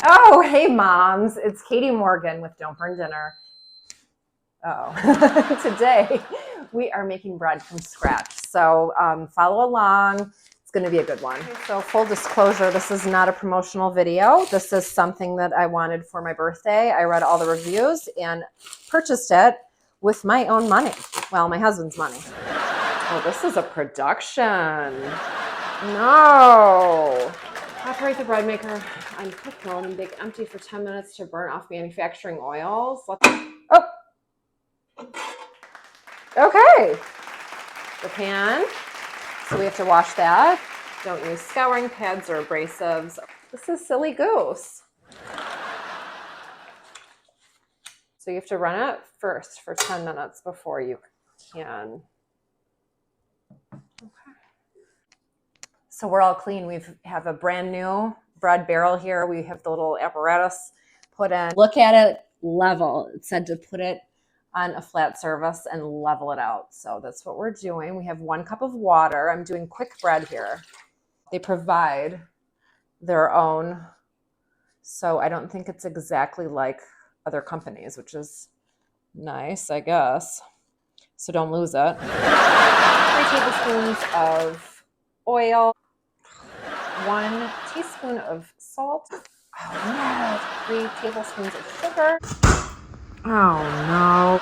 Oh, hey moms, it's Katie Morgan with Don't Burn Dinner. Today we are making bread from scratch. So follow along. It's going to be a good one. Okay, so full disclosure, this is not a promotional video. This is something that I wanted for my birthday. I read all the reviews and purchased it with my own money. Well, my husband's money. Oh, this is a production. No. Operate the bread maker on cook mode and bake empty for 10 minutes to burn off manufacturing oils. Oh, okay. The pan. So we have to wash that. Don't use scouring pads or abrasives. This is silly goose. So you have to run it first for 10 minutes before you can. Okay. So we're all clean. We have a brand new bread barrel here. We have the little apparatus put in. Look at it level. It said to put it on a flat surface and level it out. So that's what we're doing. We have 1 cup of water. I'm doing quick bread here. They provide their own. So I don't think it's exactly like other companies, which is nice, I guess. So don't lose it. 3 tablespoons of oil. 1 teaspoon of salt. Oh no. 3 tablespoons of sugar. Oh no.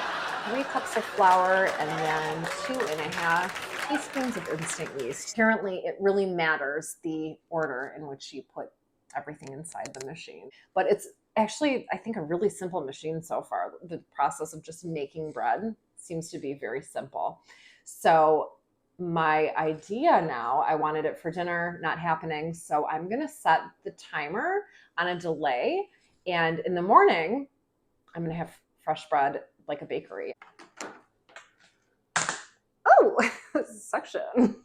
3 cups of flour and then 2.5 teaspoons of instant yeast. Apparently it really matters the order in which you put everything inside the machine. But it's actually, I think, a really simple machine so far. The process of just making bread seems to be very simple. So my idea now, I wanted it for dinner, not happening. So I'm going to set the timer on a delay. And in the morning, I'm going to have fresh bread like a bakery. Oh, suction.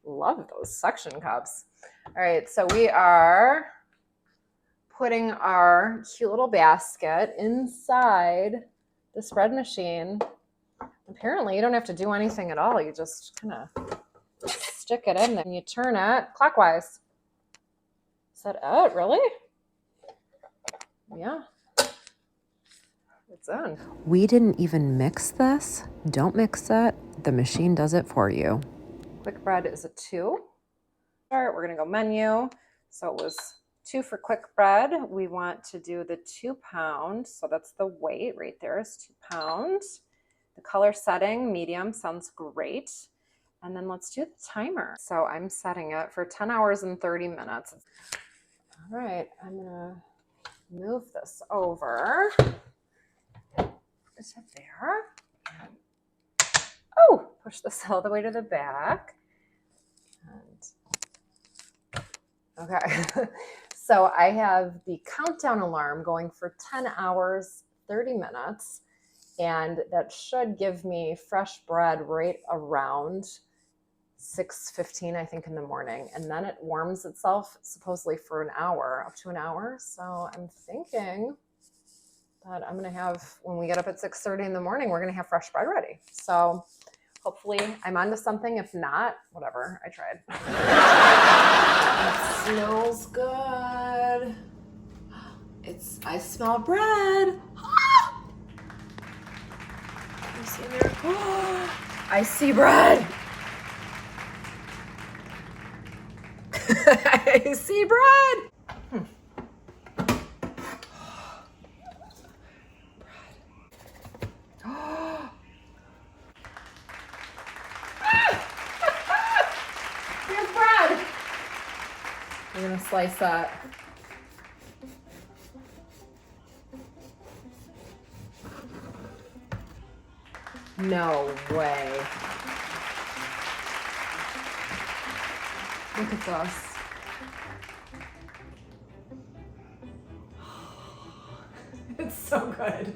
Love those suction cups. All right, so we are putting our cute little basket inside this bread machine. Apparently, you don't have to do anything at all. You just kind of stick it in there and you turn it clockwise. Is that it? Really? Yeah. It's in. We didn't even mix this. Don't mix it. The machine does it for you. Quick bread is a 2. We're going to go menu. So it was 2 for quick bread. We want to do the 2 pound. So that's the weight right there is 2 pounds. The color setting, medium, sounds great. And then let's do the timer. So I'm setting it for 10 hours and 30 minutes. All right, I'm gonna move this over. Is it there? Oh, push this all the way to the back. And okay, so I have the countdown alarm going for 10 hours, 30 minutes. And that should give me fresh bread right around 6:15, I think, in the morning. And then it warms itself supposedly for an hour, up to an hour. So I'm thinking that I'm going to have, when we get up at 6:30 in the morning, we're going to have fresh bread ready. So hopefully I'm onto something. If not, whatever, I tried. It smells good. I smell bread. See there? Oh, I see bread. I see bread. Oh. Here's bread. We're gonna slice that. No way. Look at this. It's so good.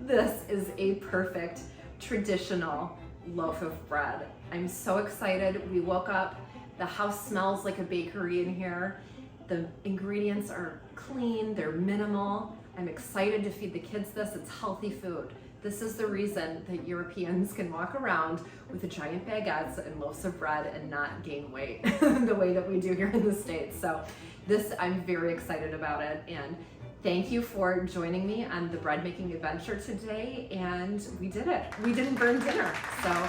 This is a perfect traditional loaf of bread. I'm so excited. We woke up, the house smells like a bakery in here. The ingredients are clean, they're minimal. I'm excited to feed the kids this. It's healthy food. This is the reason that Europeans can walk around with giant baguettes and loaves of bread and not gain weight the way that we do here in the States. So this, I'm very excited about it. And thank you for joining me on the bread making adventure today. And we did it. We didn't burn dinner. So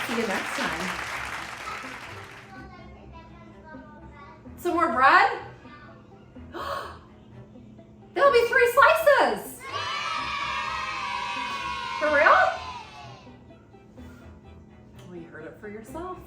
see you next time. Some more bread? There'll be 3 slices. For real? Well, you heard it for yourself.